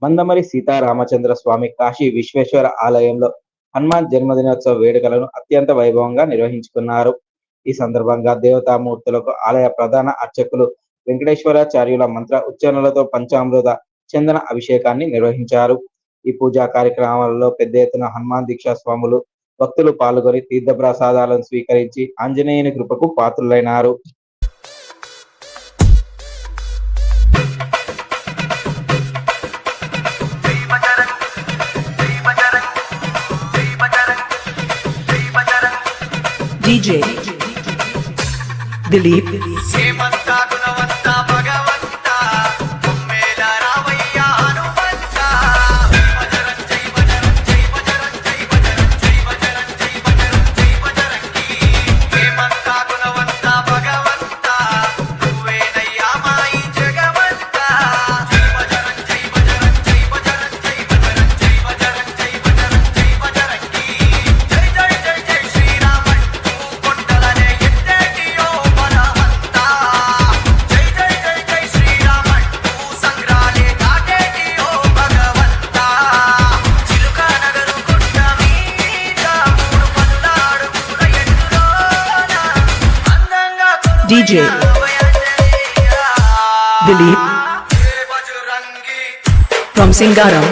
మందమరి సీతారామచంద్ర స్వామి కాశీ విశ్వేశ్వర ఆలయంలో హనుమాన్ జన్మదినోత్సవ వేడుకలను అత్యంత వైభవంగా నిర్వహించుకున్నారు. ఈ సందర్భంగా దేవతామూర్తులకు ఆలయ ప్రధాన అర్చకులు వెంకటేశ్వరాచార్యుల మంత్ర ఉచ్చారణలతో పంచామృత చందన అభిషేకాన్ని నిర్వహించారు. ఈ పూజా కార్యక్రమాలలో పెద్ద ఎత్తున హనుమాన్ దీక్షా స్వాములు భక్తులు పాల్గొని తీర్థప్రసాదాలను స్వీకరించి ఆంజనేయుని కృపకు పాత్రులైనారు. DJ Dilip DJ Dilip from Singaram.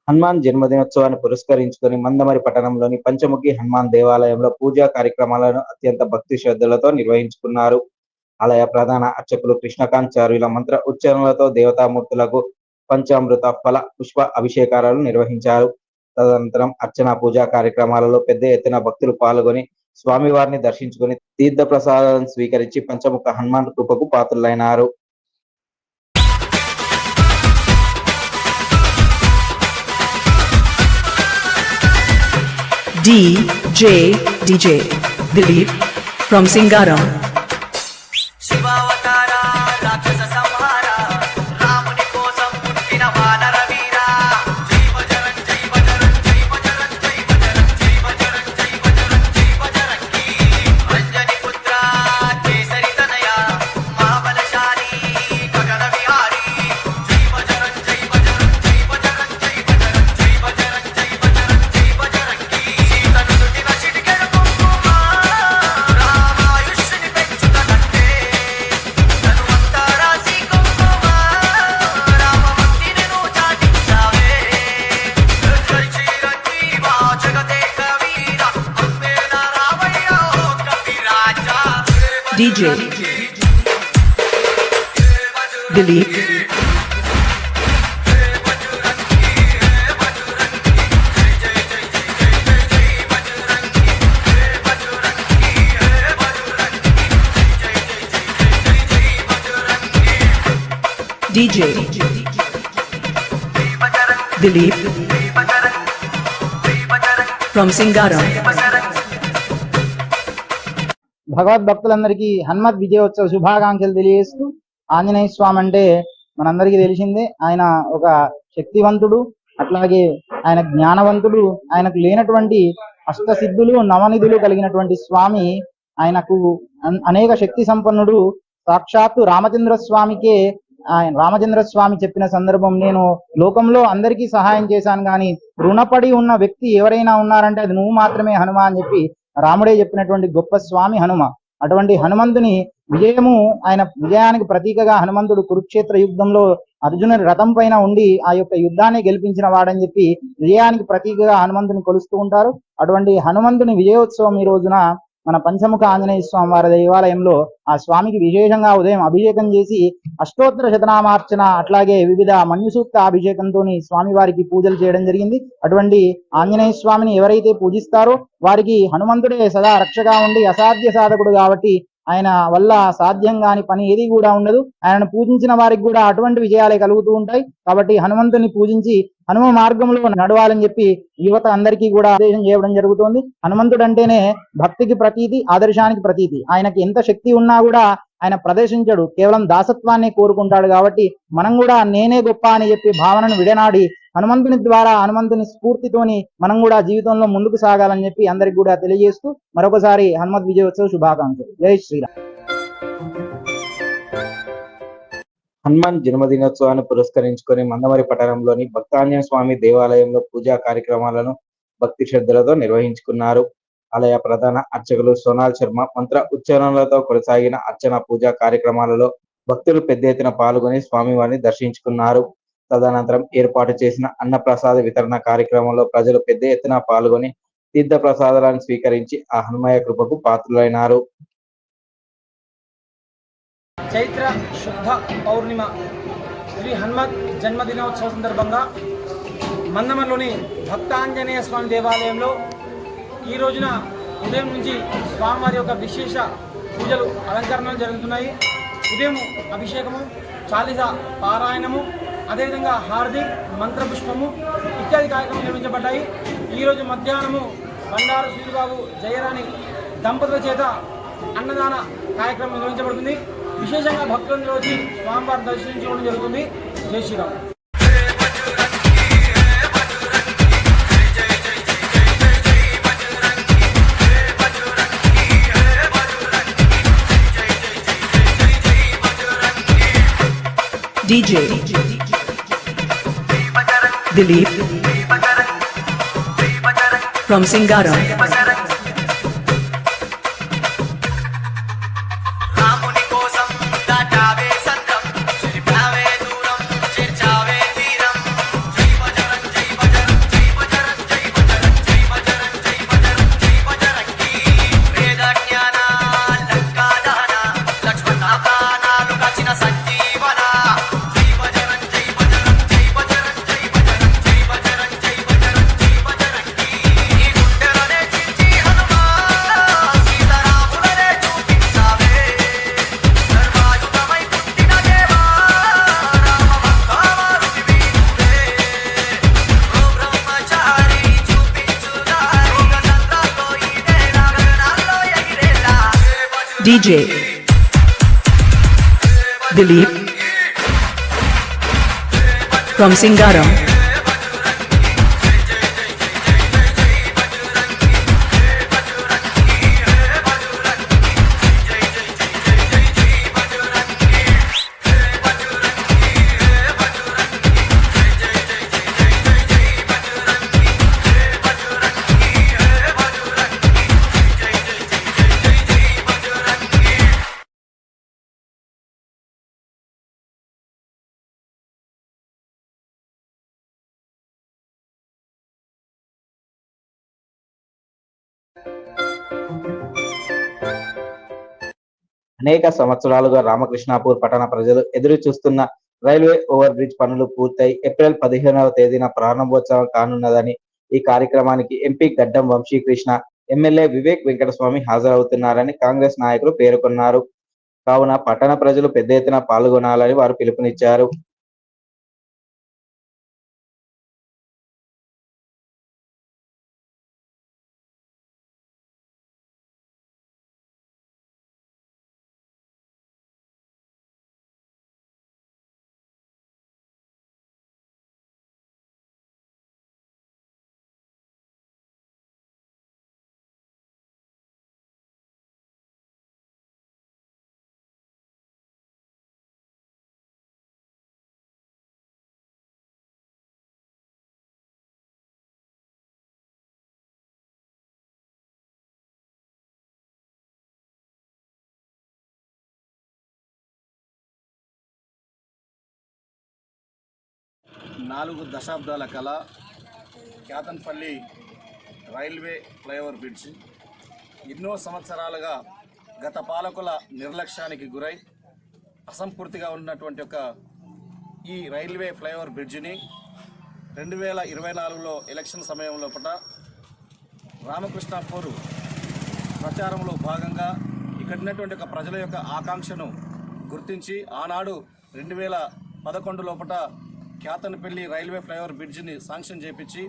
Hanuman జన్మదినోత్సవాన్ని పురస్కరించుకొని మందమరి పట్టణంలోని పంచముఖి హనుమాన్ దేవాలయంలో పూజా కార్యక్రమాలను అత్యంత భక్తి శ్రద్ధలతో నిర్వహించుకున్నారు. ఆలయ ప్రధాన అర్చకులు కృష్ణకాంతాచార్యుల మంత్ర ఉచ్చారణలతో దేవతామూర్తులకు పంచామృత ఫల పుష్ప అభిషేకాలను నిర్వహించారు. తదనంతరం అర్చన పూజా కార్యక్రమాలలో పెద్ద ఎత్తున భక్తులు పాల్గొని స్వామివారిని దర్శించుకుని తీర్థ ప్రసాదాలను స్వీకరించి పంచముఖ హనుమాన్ కృపకు పాత్రులైనారు. DJ Dilip from Singaram. DJ Dilip DJ Dilip from Singaram. భగవద్భక్తులందరికీ Hanumat విజయోత్సవ శుభాకాంక్షలు తెలియజేస్తూ, ఆంజనేయ స్వామి అంటే మనందరికీ తెలిసిందే. ఆయన ఒక శక్తివంతుడు, అట్లాగే ఆయన జ్ఞానవంతుడు. ఆయనకు లేనటువంటి అష్టసిద్ధులు నవనిధులు కలిగినటువంటి స్వామి. ఆయనకు అనేక శక్తి సంపన్నుడు. సాక్షాత్తు రామచంద్ర స్వామికే రామచంద్ర స్వామి చెప్పిన సందర్భం, నేను లోకంలో అందరికీ సహాయం చేశాను కానీ రుణపడి ఉన్న వ్యక్తి ఎవరైనా ఉన్నారంటే అది నువ్వు మాత్రమే హనుమ అని చెప్పి రాముడే చెప్పినటువంటి గొప్ప స్వామి హనుమ. అటువంటి హనుమంతుని విజయము, ఆయన విజయానికి ప్రతీకగా హనుమంతుడు కురుక్షేత్ర యుద్ధంలో అర్జునుడి రథం పైన ఉండి ఆ యొక్క యుద్ధాన్ని గెలిపించిన వాడని చెప్పి విజయానికి ప్రతీకగా హనుమంతుని కొలుస్తూ ఉంటారు. అటువంటి హనుమంతుని విజయోత్సవం ఈ రోజున మన పంచముఖ ఆంజనేయ స్వామి వారి దేవాలయంలో ఆ స్వామికి విశేషంగా ఉదయం అభిషేకం చేసి అష్టోత్తర శతనామార్చన అట్లాగే వివిధ మన్యుసూక్త అభిషేకంతో స్వామి వారికి పూజలు చేయడం జరిగింది. అటువంటి ఆంజనేయ స్వామిని ఎవరైతే పూజిస్తారో వారికి హనుమంతుడే సదా రక్షగా ఉండి అసాధ్య సాధకుడు కాబట్టి ఆయన వల్ల సాధ్యం కాని పని ఏది కూడా ఉండదు. ఆయనను పూజించిన వారికి కూడా అటువంటి విజయాలే కలుగుతూ ఉంటాయి. కాబట్టి హనుమంతుని పూజించి హనుమ మార్గంలో నడవాలని చెప్పి యువత అందరికీ కూడా ఆదేశం చేయడం జరుగుతోంది. హనుమంతుడు అంటేనే భక్తికి ప్రతీతి, ఆదర్శానికి ప్రతీతి. ఆయనకి ఎంత శక్తి ఉన్నా కూడా ఆయన ప్రదర్శించడు, కేవలం దాసత్వాన్ని కోరుకుంటాడు. కాబట్టి మనం కూడా నేనే గొప్ప అని చెప్పి భావనను విడనాడి హనుమంతుని ద్వారా హనుమంతుని స్ఫూర్తితోని మనం కూడా జీవితంలో ముందుకు సాగాలని చెప్పి అందరికి కూడా తెలియజేస్తూ మరొకసారి హనుమత్ విజయోత్సవ శుభాకాంక్షలు. జై శ్రీరామ్. హనుమాన్ జన్మదినోత్సవాన్ని పురస్కరించుకొని మందమరి పట్టణంలోని భక్తాంజనేయ స్వామి దేవాలయంలో పూజా కార్యక్రమాలను భక్తి శ్రద్ధలతో నిర్వహించుకున్నారు. ఆలయ ప్రధాన అర్చకులు సోనాల్ శర్మ మంత్ర ఉచ్చారణలతో కొనసాగిన అర్చన పూజా కార్యక్రమాలలో భక్తులు పెద్ద ఎత్తున పాల్గొని స్వామివారిని దర్శించుకున్నారు. తదనంతరం ఏర్పాటు చేసిన అన్నప్రసాద వితరణ కార్యక్రమంలో ప్రజలు పెద్ద ఎత్తున పాల్గొని తీర్థ ప్రసాదాలను స్వీకరించి ఆ హనుమయ్య కృపకు పాత్రులైనారు. చైత్ర శుద్ధ పౌర్ణిమ శ్రీ హనుమత్ జన్మదినోత్సవ సందర్భంగా మందమర్లోని భక్తాంజనేయ స్వామి దేవాలయంలో ఈ రోజున ఉదయం నుంచి స్వామివారి యొక్క విశేష పూజలు అలంకరణలు జరుగుతున్నాయి. ఉదయం అభిషేకము, చాలీస పారాయణము, అదేవిధంగా హారతి, మంత్రపుష్పము ఇత్యాది కార్యక్రమాలు నిర్వహించబడ్డాయి. ఈరోజు మధ్యాహ్నము బండారు శ్రీబాబు జయరాణి దంపతుల చేత అన్నదాన కార్యక్రమం నిర్వహించబడుతుంది. విశేషంగా భక్తులందరూ వచ్చి స్వామివారిని దర్శించుకోవడం జరుగుతుంది. జై Sriram. DJ Dilip from Singaram. DJ Dilip from Singaram. అనేక సంవత్సరాలుగా రామకృష్ణాపూర్ పట్టణ ప్రజలు ఎదురు చూస్తున్న రైల్వే ఓవర్ బ్రిడ్జ్ పనులు పూర్తయి ఏప్రిల్ 15వ తేదీన ప్రారంభోత్సవం కానున్నదని ఈ కార్యక్రమానికి ఎంపీ గడ్డం వంశీకృష్ణ, ఎమ్మెల్యే వివేక్ వెంకటస్వామి హాజరవుతున్నారని కాంగ్రెస్ నాయకులు పేర్కొన్నారు. కావున పట్టణ ప్రజలు పెద్ద ఎత్తున పాల్గొనాలని వారు పిలుపునిచ్చారు. నాలుగు దశాబ్దాల కళ క్యాతన్పల్లి రైల్వే ఫ్లైఓవర్ బ్రిడ్జ్ ఎన్నో సంవత్సరాలుగా గత పాలకుల నిర్లక్ష్యానికి గురై అసంపూర్తిగా ఉన్నటువంటి ఈ రైల్వే ఫ్లైఓవర్ బ్రిడ్జిని 2024లో ఎలక్షన్ సమయంలో రామకృష్ణాపూర్ ప్రచారంలో భాగంగా ఇక్కడ ఉన్నటువంటి ప్రజల యొక్క ఆకాంక్షను గుర్తించి ఆనాడు 2011 లోపల క్యాతనపల్లి రైల్వే ఫ్లైఓవర్ బ్రిడ్జిని శాంక్షన్ చేపించి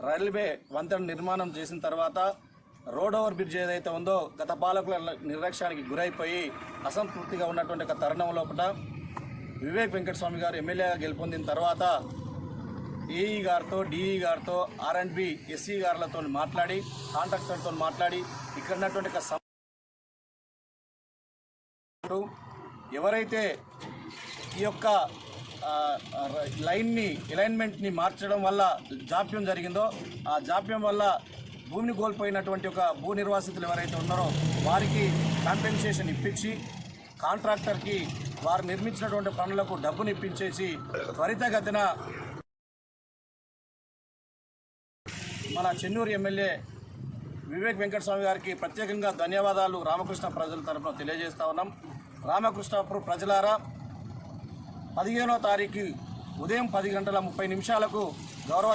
రైల్వే వంతెన నిర్మాణం చేసిన తర్వాత రోడ్ ఓవర్ బ్రిడ్జ్ ఏదైతే ఉందో గత పాలకుల నిర్లక్ష్యానికి గురైపోయి అసంతృప్తిగా ఉన్నటువంటి తరుణం లోపల వివేక్ వెంకటస్వామి గారు ఎమ్మెల్యేగా గెలుపొందిన తర్వాత ఏఈ గారితో డిఈ గారితో R&B SC గారులతో మాట్లాడి కాంట్రాక్టర్తో మాట్లాడి ఇక్కడ ఉన్నటువంటి ఎవరైతే ఈ యొక్క అలైన్మెంట్ని మార్చడం వల్ల జాప్యం జరిగిందో ఆ జాప్యం వల్ల భూమిని కోల్పోయినటువంటి భూ నిర్వాసితులు ఎవరైతే ఉన్నారో వారికి కాంపెన్సేషన్ ఇప్పించి కాంట్రాక్టర్కి వారు నిర్మించినటువంటి పనులకు డబ్బును ఇప్పించేసి త్వరితగతిన మన చెన్నూరు ఎమ్మెల్యే వివేక్ వెంకటస్వామి గారికి ప్రత్యేకంగా ధన్యవాదాలు రామకృష్ణ ప్రజల తరఫున తెలియజేస్తా ఉన్నాం. రామకృష్ణాపూర్ ప్రజలారా 15వ తారీఖు ఉదయం 10:30 గౌరవ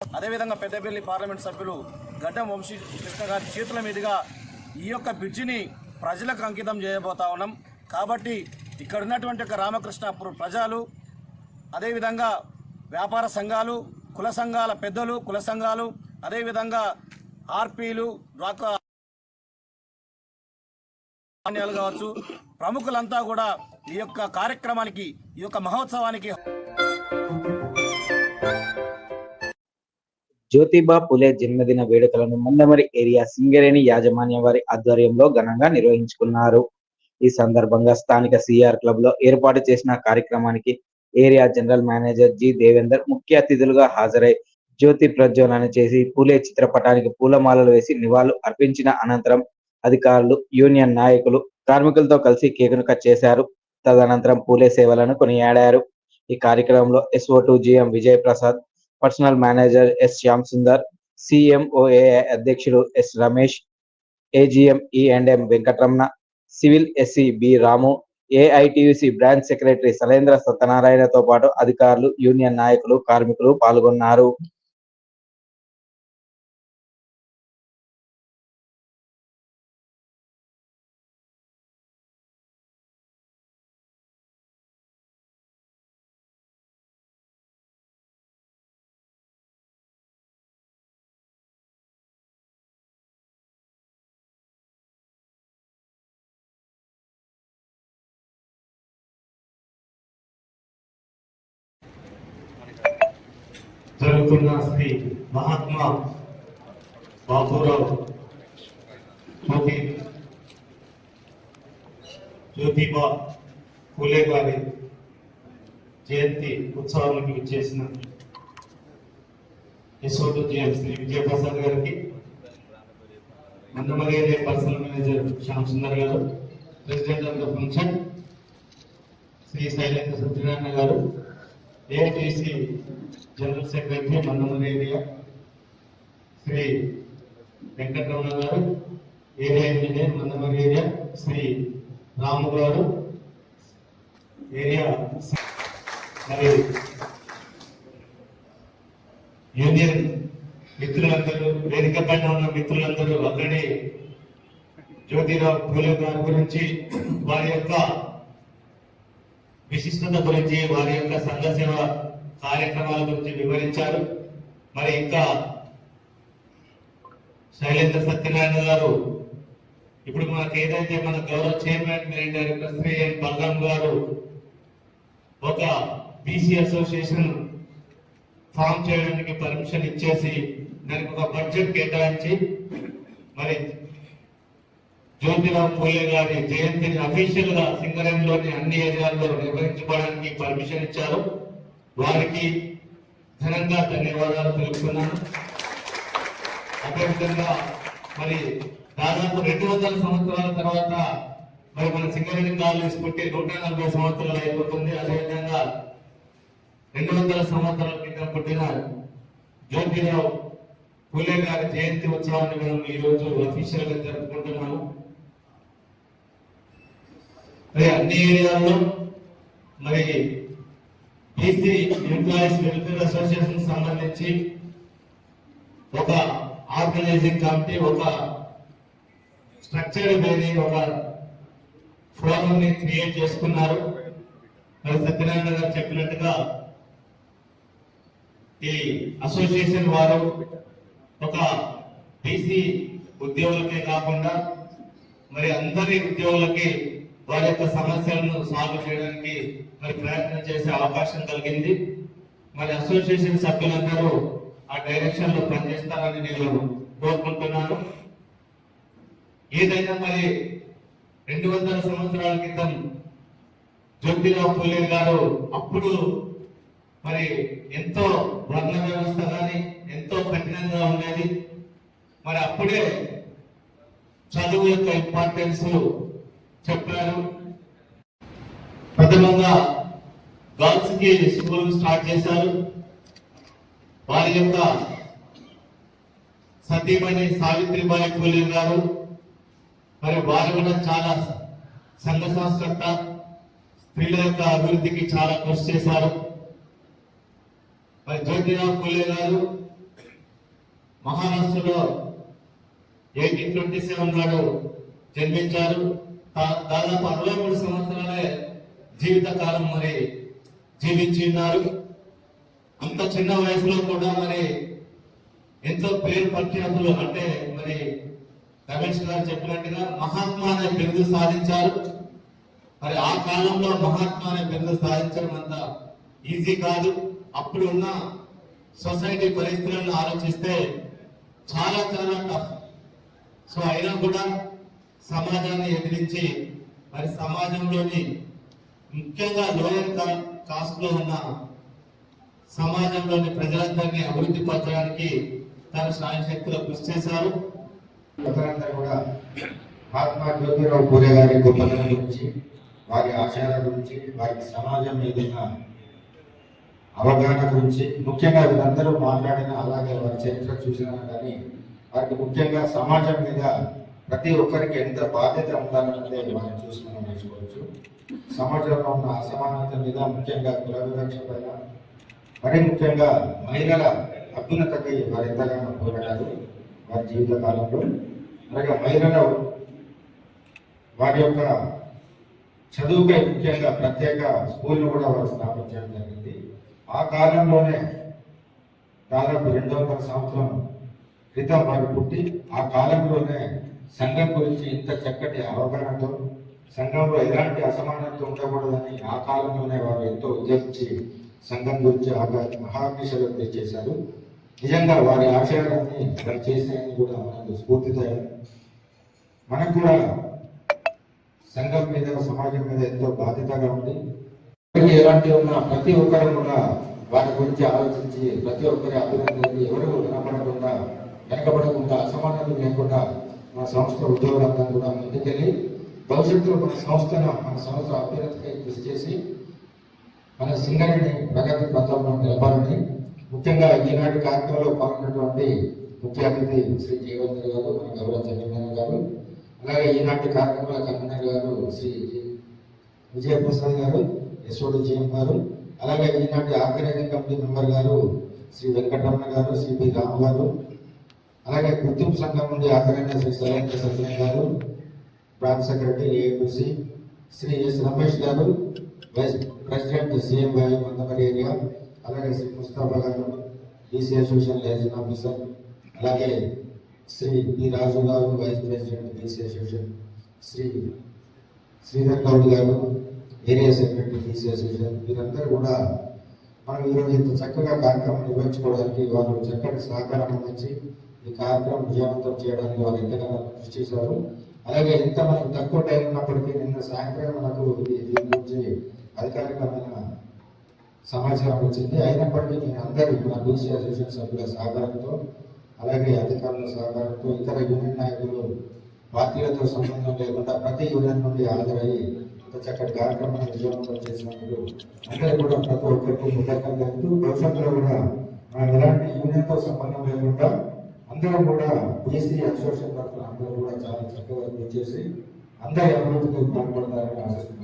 అదేవిధంగా పెద్దపల్లి పార్లమెంట్ సభ్యులు గడ్డం వంశీ కృష్ణ గారి చేతుల మీదుగా ఈ యొక్క బ్రిడ్జిని ప్రజలకు అంకితం చేయబోతా ఉన్నాం. కాబట్టి ఇక్కడ ఉన్నటువంటి రామకృష్ణాపూర్ ప్రజలు అదేవిధంగా వ్యాపార సంఘాలు, కుల సంఘాల పెద్దలు, కుల సంఘాలు, అదేవిధంగా ఆర్పీలు, డ్వాక్రా కావచ్చు, ప్రముఖులంతా కూడా ఈ యొక్క కార్యక్రమానికి, ఈ యొక్క మహోత్సవానికి జ్యోతిబా పులే జన్మదిన వేడుకలను మందమరి ఏరియా సింగరేణి యాజమాన్యం వారి ఆధ్వర్యంలో ఘనంగా నిర్వహించుకున్నారు. ఈ సందర్భంగా స్థానిక సిఆర్ క్లబ్ లో ఏర్పాటు చేసిన కార్యక్రమానికి area general manager G Devender ముఖ్య అతిథులుగా హాజరై జ్యోతి ప్రజ్వలన చేసి పూలే చిత్రపటానికి పూలమాలలు వేసి నివాళులు అర్పించిన అనంతరం అధికారులు, యూనియన్ నాయకులు, కార్మికులతో కలిసి కేకును కట్ చేశారు. తదనంతరం పూలే సేవలను కొనియాడారు. ఈ కార్యక్రమంలో SO2 GM Vijay Prasad, personal manager S Shyam Sundar, CMOA అధ్యక్షులు S Ramesh, AGM E&M Venkataramana, civil SC B రాము, AITUC బ్రాంచ్ సెక్రటరీ సలేంద్ర సత్యనారాయణతో పాటు అధికారులు, యూనియన్ నాయకులు, కార్మికులు పాల్గొన్నారు. జరుగుతున్న శ్రీ మహాత్మా బాపురావు జ్యోతిబా పూలే గారి జయంతి ఉత్సవానికి విచ్చేసిన SO2 GM శ్రీ విజయప్రసాద్ గారికి, మందమరి పర్సనల్ మేనేజర్ శ్యామ్ సుందర్ గారు, president of the function Shri Shailendra Satyanarayana గారు, AITC general secretary Mandamarri area Shri Venkataramana గారు, area engineer Mandamarri area Shri Ramu గారు, ఏరియా మరి యూనియన్ మిత్రులందరూ, వేదిక పైన ఉన్న మిత్రులందరూ ఆల్రెడీ జ్యోతిరావు పూలే గారి గురించి, వారి యొక్క విశిష్టత గురించి, వారి యొక్క సంఘ సేవ కార్యక్రమాల గురించి వివరించారు. మరి ఇంకా శైలేంద్ర సత్యనారాయణ గారు ఇప్పుడు మనకు ఏదైతే మన గౌరవ chairman main director Shri Balaram గారు ఒక BC అసోసియేషన్ ఫామ్ చేయడానికి పర్మిషన్ ఇచ్చేసి దానికి ఒక బడ్జెట్ కేటాయించి మరి జ్యోతిరావు పూలే గారి జయంతిని అఫీషియల్ గా సింగరేణిలోని అన్ని ఏరియాల్లో నిర్వహించుకోవడానికి పర్మిషన్ ఇచ్చారు. వారికి ఘనంగా ధన్యవాదాలు తెలుపుతున్నాను. అదేవిధంగా మరి దాదాపు 200 సంవత్సరాల తర్వాత మరి మన సింగరేణి కాలేజ్ పుట్టి 140 సంవత్సరాలు అయిపోతుంది. అదేవిధంగా 200 సంవత్సరాల క్రితం పుట్టిన జ్యోతిరావు పూలే గారి జయంతి ఉత్సవాన్ని మనం ఈ రోజు అఫీషియల్ గా జరుపుకుంటున్నాము. మరి అన్ని ఏరియాల్లో మరి బీసీ ఎంప్లాయీస్ వెల్ఫేర్ అసోసియేషన్ సంబంధించి ఒక ఆర్గనైజింగ్ కమిటీ, ఒక స్ట్రక్చర్డ్ వేని ఒక ఫోరం ని క్రియేట్ చేసుకున్నారు. మరి సత్యనారాయణ గారు చెప్పినట్టుగా ఈ అసోసియేషన్ వారు ఒక బీసీ ఉద్యోగులకే కాకుండా మరి అందరి ఉద్యోగులకి వారి యొక్క సమస్యలను సాల్వ్ చేయడానికి మరి ప్రయత్నం చేసే అవకాశం కలిగింది. మరి అసోసియేషన్ సభ్యులందరూ ఆ డైరెక్షన్ లో పనిచేస్తారని నేను కోరుకుంటున్నాను. ఏదైనా మరి 200 సంవత్సరాల క్రితం జ్యోతిరావు పూలే గారు అప్పుడు మరి ఎంతో వర్ణ వ్యవస్థ కానీ ఎంతో కఠినంగా ఉండేది. మరి అప్పుడే చదువు యొక్క ఇంపార్టెన్స్ చెప్పారు. ప్రథమంగా గర్ల్స్ కి స్కూల్ స్టార్ట్ చేశారు. వారి యొక్క సతీమణి సావిత్రిబాయి పూలే గారు మరి వారు కూడా చాలా సంఘ సంస్కర్త, స్త్రీల యొక్క అభివృద్ధికి చాలా కృషి చేశారు. మరి జ్యోతిరావు పూలే గారు మహారాష్ట్రలో 1827 నాడు జన్మించారు. దాదాపు 63 సంవత్సరాలే జీవితకాలం మరి జీవించి ఉన్నారు. అంత చిన్న వయసులో కూడా మరి ఎంతో పేరు ప్రఖ్యాతులు, అంటే మరి రమేష్ గారు చెప్పినట్టుగా మహాత్మా అనే బిరుదు సాధించారు. మరి ఆ కాలంలో మహాత్మా అనే బిరుదు సాధించడం అంత ఈజీ కాదు. అప్పుడు ఉన్న సొసైటీ పరిస్థితులను ఆలోచిస్తే చాలా చాలా టఫ్. సో అయినా కూడా సమాజాన్ని ఎదిరించి మరి సమాజంలోని ముఖ్యంగా లోయర్ కాస్ట్ లో ఉన్న సమాజంలోని ప్రజలందరినీ అభివృద్ధి పరచడానికి తన శాయశక్తులు కృషి చేశారు. ప్రజలందరూ కూడా మహాత్మా జ్యోతిరావు పూలే గారి గొప్పతనం గురించి, వారి ఆశయాల గురించి, వారికి సమాజం మీద ఉన్న అవగాహన గురించి, ముఖ్యంగా వీళ్ళందరూ మాట్లాడిన, అలాగే వారి చరిత్ర చూసినా కానీ వారికి ముఖ్యంగా సమాజం మీద ప్రతి ఒక్కరికి ఎంత బాధ్యత ఉండాలన్నదే మనం చూసి మనం నేర్చుకోవచ్చు. సమాజంలో ఉన్న అసమానత మీద, ముఖ్యంగా కుల వివక్ష పైన, మరి ముఖ్యంగా మహిళల అభ్యున్నతకై వారు ఎంతగానో పోరాడారు వారి జీవిత కాలంలో. అలాగే మహిళలు వారి యొక్క చదువుకై ముఖ్యంగా ప్రత్యేక స్కూల్ను కూడా వారు స్థాపించడం జరిగింది. ఆ కాలంలోనే దాదాపు 200 సంవత్సరం క్రితం వారు పుట్టి, ఆ కాలంలోనే సంఘం గురించి ఇంత చక్కటి అవగాహనతో, సంఘంలో ఎలాంటి అసమానత ఉండకూడదని ఆ కాలంలోనే వారు ఎంతో ఉద్యోగించి సంఘం గురించి మహాభిషలు చేశారు. నిజంగా వారి ఆశయాలన్నీ వారు చేసినవి కూడా మనకు స్ఫూర్తిదాయం. మనకు కూడా సంఘం మీద, సమాజం మీద ఎంతో బాధ్యతగా ఉంది. ఎలాంటి ఉన్నా ప్రతి ఒక్కరు కూడా వారి గురించి ఆలోచించి ప్రతి ఒక్కరి అభివృద్ధి ఎవరు వెనకబడకుండా అసమానత లేకుండా మన సంస్థ ఉద్యోగులంతా కూడా ముందుకెళ్ళి భవిష్యత్తులో మన సంస్థ అభ్యున్నతికై కృషి చేసి మన సింగరేణి ప్రగతి పథంలో నిలపాలని, ముఖ్యంగా ఈనాటి కార్యక్రమంలో పాల్గొన్నటువంటి ముఖ్య అతిథి శ్రీ జీవన్ గారు, మన గౌరవ చంద్రబాబు గారు, అలాగే ఈనాటి కార్యక్రమంలో కన్వీనర్ గారు శ్రీ విజయప్రసాద్ గారు, యశ్వడు జీఎం గారు, అలాగే ఈనాటి ఆర్గనైజింగ్ కమిటీ మెంబర్ గారు శ్రీ వెంకటరమణ గారు, శ్రీ బి రాము గారు, అలాగే గుర్తింపు సంఘం నుండి ఆర్గనైజర్ శ్రీ సైలేంద్ర సత్యనారాయణ గారు, branch secretary AMC Shri S Ramesh గారు, vice president CMI Mandamarri area, అలాగే శ్రీ ముస్తాఫా గారు, బీసీ అసోసియేషన్ లైజన్ ఆఫీసర్, అలాగే శ్రీ పి రాజు గారు, vice president BC association, Shri Sridhar Goud గారు, ఏరియా సెక్రటరీ బీసీ అసోసియేషన్, వీరందరూ కూడా మనం ఈరోజు ఇంత చక్కగా కార్యక్రమం నిర్వహించుకోవడానికి వారు చక్కటి సహకారం అందించి ఈ కార్యక్రమం విజయవంతం చేయడానికి వారు ఎంతగానో కృషి చేశారు. అలాగే ఎంత మనకు తక్కువ టైం ఉన్నప్పటికీ నిన్న సాయంత్రం మనకు దీని గురించి అధికారికమైన సమాచారం వచ్చింది. అయినప్పటికీ నేను అందరూ మన బీసీ అసోసియేషన్ సభ్యుల సహకారంతో, అలాగే అధికారుల సహకారంతో, ఇతర యూనియన్ నాయకులు పార్టీలతో సంబంధం లేకుండా ప్రతి యూనియన్ నుండి హాజరయ్యి ఇంత చక్కటి కార్యక్రమాన్ని విజయవంతం చేసినందుకు అందరూ కూడా ప్రతి ఒక్కరికి కృతజ్ఞతలు తెలుపుతూ, భవిష్యత్తులో కూడా మనం ఎలాంటి యూనియన్తో సంబంధం లేకుండా అందరూ కూడా బీసీ అసోసియేషన్ తరఫున అందరూ కూడా చాలా చక్కగా చేసి అందరి అభివృద్ధికి పాల్పడతారని ఆశిస్తున్నాను.